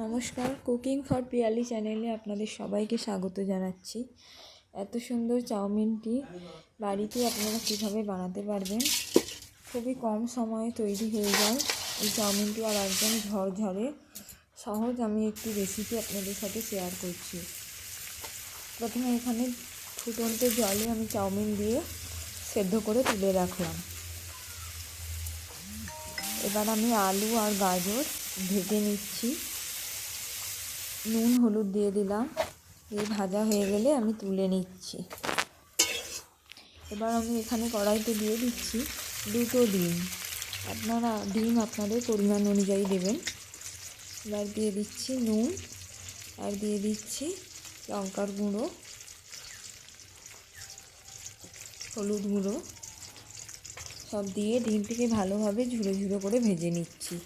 নমস্কার, cooking for Piyali চ্যানেলে আপনাদের সবাইকে স্বাগত জানাচ্ছি। এত সুন্দর চাউমিনটি বাড়িতে আপনারা কীভাবে বানাতে পারবেন, খুবই কম সময়ে তৈরি হয়ে যায় এই চাউমিনটি, আর একদম ঝরঝরে সহজ আমি একটি রেসিপি আপনাদের সাথে শেয়ার করছি। প্রথমে এখানে ফুটন্ত জলে আমি চাউমিন দিয়ে সেদ্ধ করে তুলে রাখলাম। এবার আমি আলু আর গাজর ভেজে নিচ্ছি, নুন হলুদ দিয়ে দিলাম। এই ভাজা হয়ে গেলে আমি তুলে নিচ্ছি। এবার আমি এখানে কড়াইতে দিয়ে দিচ্ছি 2টো ডিম। আপনারা ডিম আপনাদের পরিমাণ অনুযায়ী দেবেন। এবার দিয়ে দিচ্ছি নুন, আর দিয়ে দিচ্ছি লঙ্কার গুঁড়ো, হলুদ গুঁড়ো, সব দিয়ে ডিমটিকে ভালোভাবে ঝুড়ো ঝুড়ো করে ভেজে নিচ্ছি।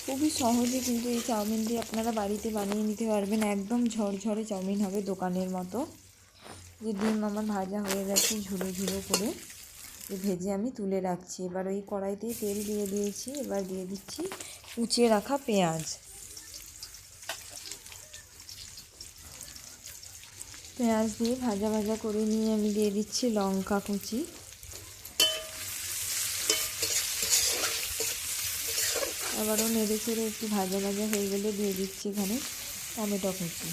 খুবই সহজে কিন্তু এই চাউমিনটি আপনারা বাড়িতে বানিয়ে নিতে পারবেন। একদম ঝরঝরে চাউমিন হবে, দোকানের মতো। যে ডিম আমার ভাজা হয়ে গেছে ঝুড়ো ঝুড়ো করে, ভেজে আমি তুলে রাখছি। এবার ওই কড়াইতেই তেল দিয়ে দিয়েছি। এবার দিয়ে দিচ্ছি কুচিয়ে রাখা পেঁয়াজ। পেঁয়াজ দিয়ে ভাজা ভাজা করে নিয়ে আমি দিয়ে দিচ্ছি লঙ্কা কুচি। আবারও নেড়ে চেড়ে একটু ভাজা ভাজা হয়ে গেলে দিয়ে দিচ্ছি এখানে টমেটো কুচি।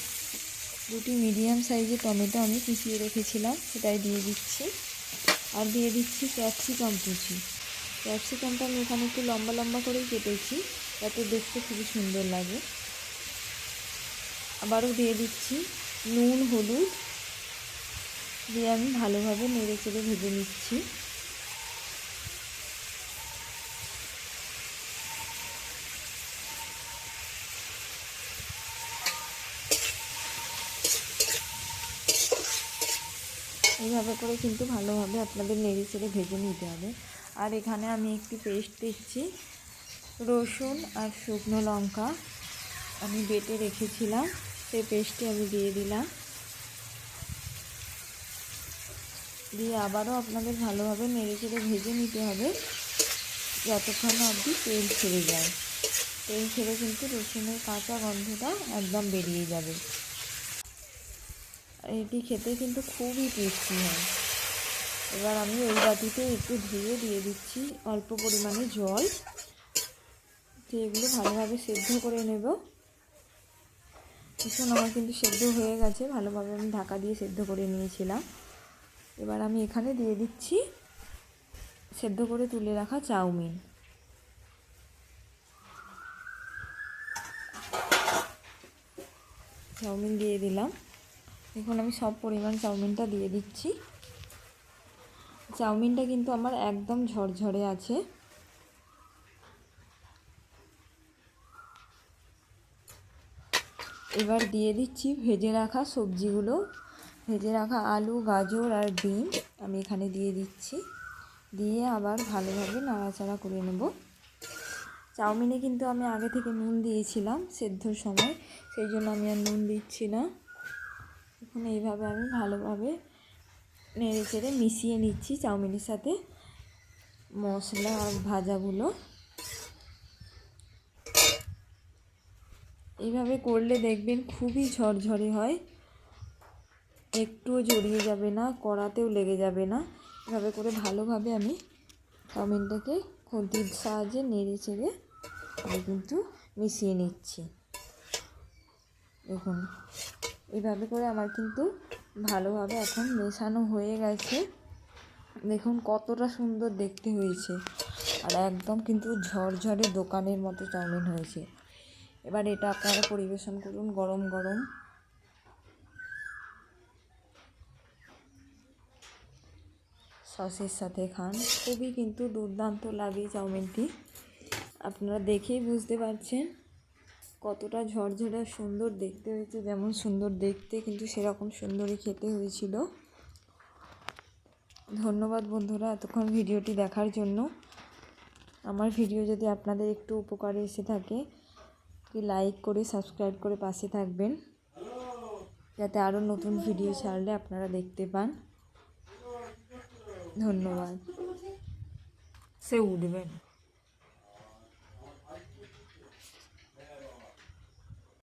2টি মিডিয়াম সাইজের টমেটো আমি কুচিয়ে রেখেছিলাম, সেটাই দিয়ে দিচ্ছি। আর দিয়ে দিচ্ছি ক্যাপসিকাম কুচি। ক্যাপসিকামটা আমি এখানে একটু লম্বা লম্বা করেই কেটেছি, যাতে দেখতে খুবই সুন্দর লাগে। আবারও দিয়ে দিচ্ছি নুন হলুদ দিয়ে আমি ভালোভাবে নেড়ে চেড়ে ভেজে নিচ্ছি। এইভাবে করে কিন্তু ভালোভাবে আপনাদের নেড়ে চেড়ে ভেজে নিতে হবে। আর এখানে আমি একটি পেস্ট দিচ্ছি, রসুন আর শুকনো লঙ্কা আমি বেটে রেখেছিলাম, সেই পেস্টটি আমি দিয়ে দিলাম। দিয়ে আবারও আপনাদের ভালোভাবে নেড়ে চেড়ে ভেজে নিতে হবে যতক্ষণ না অবধি তেল ছেড়ে যায়। তেল ছেড়ে কিন্তু রসুনের কাঁচা গন্ধটা একদম বেরিয়ে যাবে। এটি খেতে কিন্তু খুবই টেস্টি হয়। এবার আমি ওই বাটিতে একটু ধুয়ে দিয়ে দিচ্ছি অল্প পরিমাণে জল, দিয়ে এগুলো ভালোভাবে সেদ্ধ করে নেব। দেখুন আমার কিন্তু সেদ্ধ হয়ে গেছে, ভালোভাবে আমি ঢাকা দিয়ে সেদ্ধ করে নিয়েছিলাম। এবার আমি এখানে দিয়ে দিচ্ছি সেদ্ধ করে তুলে রাখা চাউমিন। চাউমিন দিয়ে দিলাম। দেখুন আমি সব পরিমাণ চাউমিনটা দিয়ে দিচ্ছি। চাউমিনটা কিন্তু আমার একদম ঝরঝরে আছে। এবার দিয়ে দিচ্ছি ভেজে রাখা সবজিগুলো। ভেজে রাখা আলু গাজর আর ডিম আমি এখানে দিয়ে দিচ্ছি। দিয়ে আবার ভালোভাবে নাড়াচাড়া করে নেব। চাউমিনে কিন্তু আমি আগে থেকে নুন দিয়েছিলাম সেদ্ধর সময়, সেই জন্য আমি আর নুন দিচ্ছি না। এখন এইভাবে আমি ভালোভাবে নেড়ে চেড়ে মিশিয়ে নিচ্ছি চাউমিনের সাথে মশলা আর ভাজাগুলো। এইভাবে করলে দেখবেন খুবই ঝরঝরে হয়, একটুও জড়িয়ে যাবে না, কড়াতেও লেগে যাবে না। এভাবে করে ভালোভাবে আমি চাউমিনটাকে খুন্তির সাহায্যে নেড়ে চেড়ে আমি কিন্তু মিশিয়ে নিচ্ছি। দেখুন এইভাবে করে আমার কিন্তু ভালোভাবে এখন মেশানো হয়ে গেছে। দেখুন কতটা সুন্দর দেখতে হয়েছে, আর একদম কিন্তু ঝরঝরে দোকানের মতো চাউমিন হয়েছে। এবার এটা আপনারা পরিবেশন করুন গরম গরম। সসের সাথে খান, খুবই কিন্তু দুর্দান্ত লাগে চাউমিনটি। আপনারা দেখেই বুঝতে পারছেন কতটা ঝরঝরে সুন্দর দেখতে হয়েছে। যেমন সুন্দর দেখতে, কিন্তু সেরকম সুন্দরই খেতে হয়েছিল। ধন্যবাদ বন্ধুরা এতক্ষণ ভিডিওটি দেখার জন্য। আমার ভিডিও যদি আপনাদের একটু উপকারে এসে থাকে, লাইক করে সাবস্ক্রাইব করে পাশে থাকবেন, যাতে আরও নতুন ভিডিও ছাড়লে আপনারা দেখতে পান। ধন্যবাদ। সে উঠবে না।